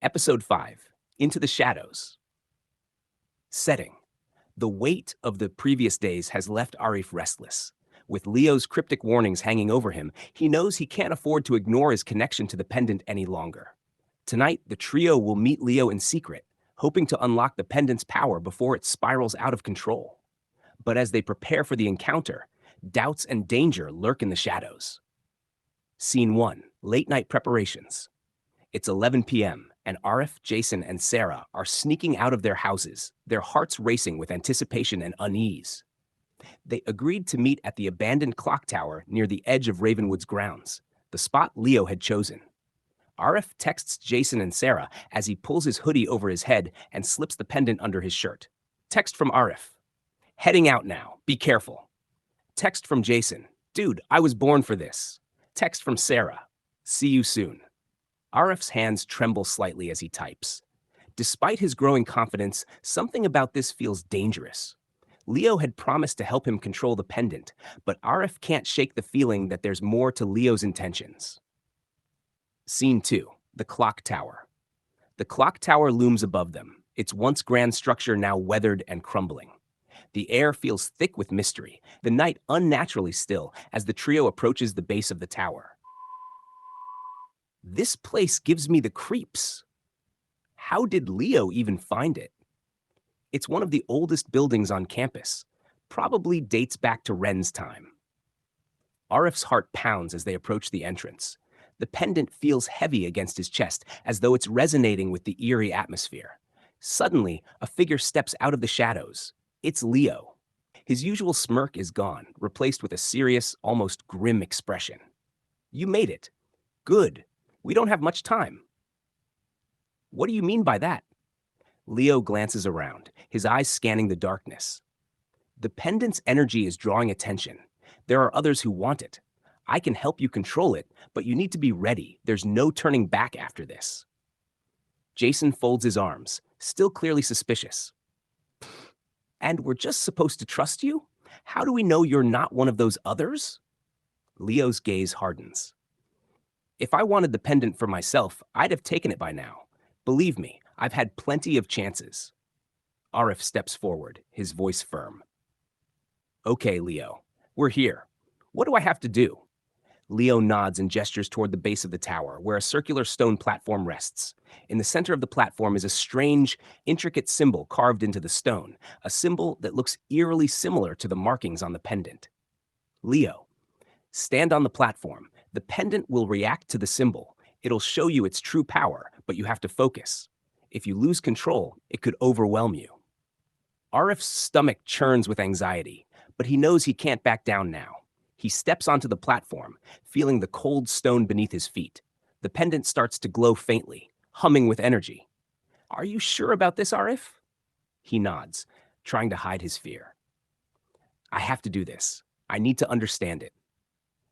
Episode 5, Into the Shadows. Setting. The weight of the previous days has left Arif restless. With Leo's cryptic warnings hanging over him, he knows he can't afford to ignore his connection to the pendant any longer. Tonight, the trio will meet Leo in secret, hoping to unlock the pendant's power before it spirals out of control. But as they prepare for the encounter, doubts and danger lurk in the shadows. Scene 1, Late Night Preparations. It's 11 p.m., and Arif, Jason, and Sarah are sneaking out of their houses, their hearts racing with anticipation and unease. They agreed to meet at the abandoned clock tower near the edge of Ravenwood's grounds, the spot Leo had chosen. Arif texts Jason and Sarah as he pulls his hoodie over his head and slips the pendant under his shirt. Text from Arif. Heading out now. Be careful. Text from Jason. Dude, I was born for this. Text from Sarah. See you soon. Arif's hands tremble slightly as he types. Despite his growing confidence, something about this feels dangerous. Leo had promised to help him control the pendant, but Arif can't shake the feeling that there's more to Leo's intentions. Scene 2, the clock tower. The clock tower looms above them, its once grand structure now weathered and crumbling. The air feels thick with mystery, the night unnaturally still as the trio approaches the base of the tower. This place gives me the creeps. How did Leo even find it? It's one of the oldest buildings on campus, probably dates back to Ren's time. Arif's heart pounds as they approach the entrance. The pendant feels heavy against his chest, as though it's resonating with the eerie atmosphere. Suddenly, a figure steps out of the shadows. It's Leo. His usual smirk is gone, replaced with a serious, almost grim expression. You made it. Good. We don't have much time. What do you mean by that? Leo glances around, his eyes scanning the darkness. The pendant's energy is drawing attention. There are others who want it. I can help you control it, but you need to be ready. There's no turning back after this. Jason folds his arms, still clearly suspicious. And we're just supposed to trust you? How do we know you're not one of those others? Leo's gaze hardens. If I wanted the pendant for myself, I'd have taken it by now. Believe me, I've had plenty of chances. Arif steps forward, his voice firm. Okay, Leo, we're here. What do I have to do? Leo nods and gestures toward the base of the tower, where a circular stone platform rests. In the center of the platform is a strange, intricate symbol carved into the stone, a symbol that looks eerily similar to the markings on the pendant. Leo, stand on the platform. The pendant will react to the symbol. It'll show you its true power, but you have to focus. If you lose control, it could overwhelm you. Arif's stomach churns with anxiety, but he knows he can't back down now. He steps onto the platform, feeling the cold stone beneath his feet. The pendant starts to glow faintly, humming with energy. Are you sure about this, Arif? He nods, trying to hide his fear. I have to do this. I need to understand it.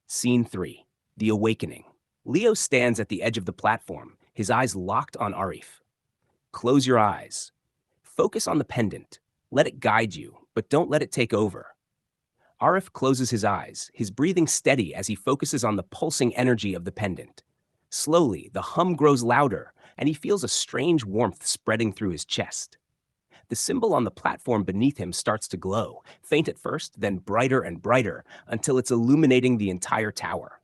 Scene 3, The Awakening. Leo stands at the edge of the platform, his eyes locked on Arif. Close your eyes. Focus on the pendant. Let it guide you, but don't let it take over. Arif closes his eyes, his breathing steady as he focuses on the pulsing energy of the pendant. Slowly, the hum grows louder, and he feels a strange warmth spreading through his chest. The symbol on the platform beneath him starts to glow, faint at first, then brighter and brighter, until it's illuminating the entire tower.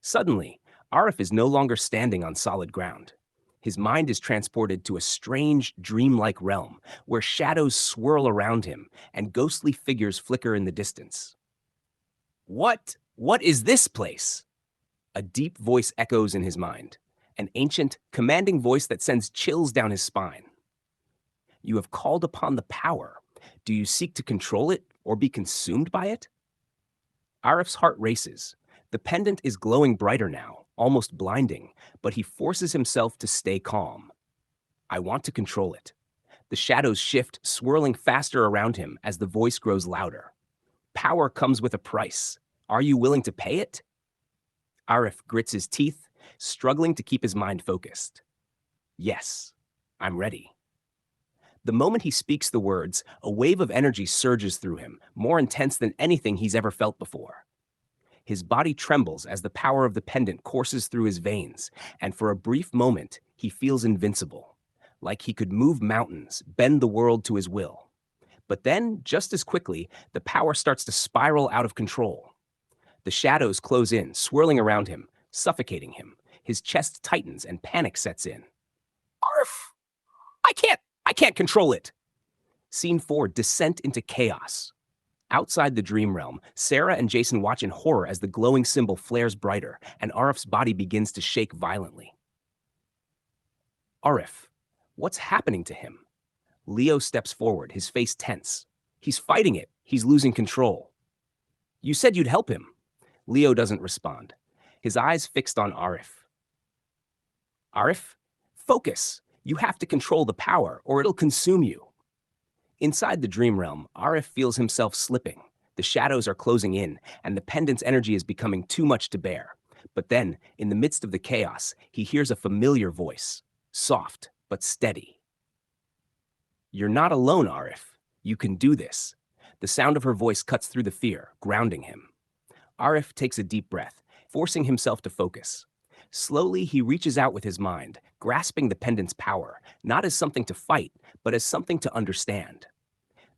Suddenly, Arif is no longer standing on solid ground. His mind is transported to a strange, dreamlike realm where shadows swirl around him and ghostly figures flicker in the distance. What is this place? A deep voice echoes in his mind, an ancient, commanding voice that sends chills down his spine. You have called upon the power. Do you seek to control it or be consumed by it? Arif's heart races. The pendant is glowing brighter now, almost blinding, but he forces himself to stay calm. I want to control it. The shadows shift, swirling faster around him as the voice grows louder. Power comes with a price. Are you willing to pay it? Arif grits his teeth, struggling to keep his mind focused. Yes, I'm ready. The moment he speaks the words, a wave of energy surges through him, more intense than anything he's ever felt before. His body trembles as the power of the pendant courses through his veins, and for a brief moment, He feels invincible, like he could move mountains, bend the world to his will. But then, just as quickly, the power starts to spiral out of control. The shadows close in, swirling around him, suffocating him. His chest tightens and panic sets in. Arf! I can't control it! Scene 4, Descent into Chaos. Outside the dream realm, Sarah and Jason watch in horror as the glowing symbol flares brighter and Arif's body begins to shake violently. Arif, what's happening to him? Leo steps forward, his face tense. He's fighting it. He's losing control. You said you'd help him. Leo doesn't respond, his eyes fixed on Arif. Arif, focus. You have to control the power, or it'll consume you. Inside the dream realm, Arif feels himself slipping. The shadows are closing in, and the pendant's energy is becoming too much to bear. But then, in the midst of the chaos, he hears a familiar voice, soft but steady. You're not alone, Arif. You can do this. The sound of her voice cuts through the fear, grounding him. Arif takes a deep breath, forcing himself to focus. Slowly, he reaches out with his mind, grasping the pendant's power, not as something to fight, but as something to understand.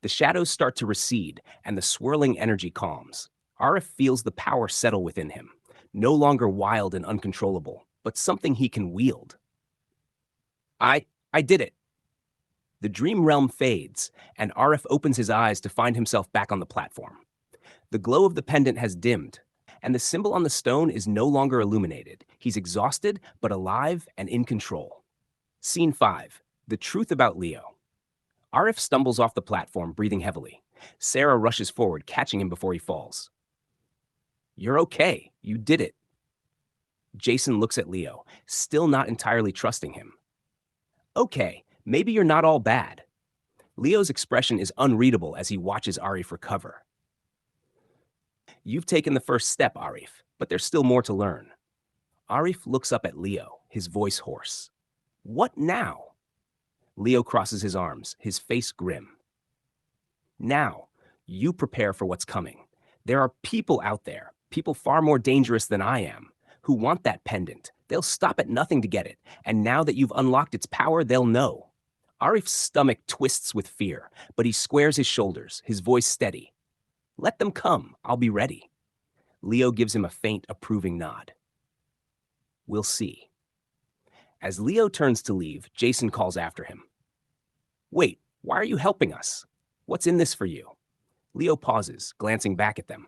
The shadows start to recede, and the swirling energy calms. Arif feels the power settle within him, no longer wild and uncontrollable, but something he can wield. I did it. The dream realm fades, and Arif opens his eyes to find himself back on the platform. The glow of the pendant has dimmed, and the symbol on the stone is no longer illuminated. He's exhausted, but alive and in control. Scene 5, The Truth About Leo. Arif stumbles off the platform, breathing heavily. Sarah rushes forward, catching him before he falls. You're okay. You did it. Jason looks at Leo, still not entirely trusting him. Okay, maybe you're not all bad. Leo's expression is unreadable as he watches Arif recover. You've taken the first step, Arif, but there's still more to learn. Arif looks up at Leo, his voice hoarse. What now? Leo crosses his arms, his face grim. Now, you prepare for what's coming. There are people out there, people far more dangerous than I am, who want that pendant. They'll stop at nothing to get it, and now that you've unlocked its power, they'll know. Arif's stomach twists with fear, but he squares his shoulders, his voice steady. Let them come, I'll be ready. Leo gives him a faint, approving nod. We'll see. As Leo turns to leave, Jason calls after him. Wait, why are you helping us? What's in this for you? Leo pauses, glancing back at them.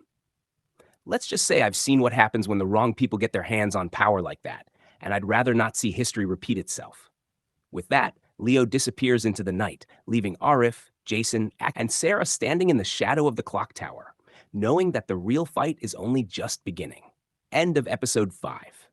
Let's just say I've seen what happens when the wrong people get their hands on power like that, and I'd rather not see history repeat itself. With that, Leo disappears into the night, leaving Arif, Jason, and Sarah standing in the shadow of the clock tower, knowing that the real fight is only just beginning. End of episode 5.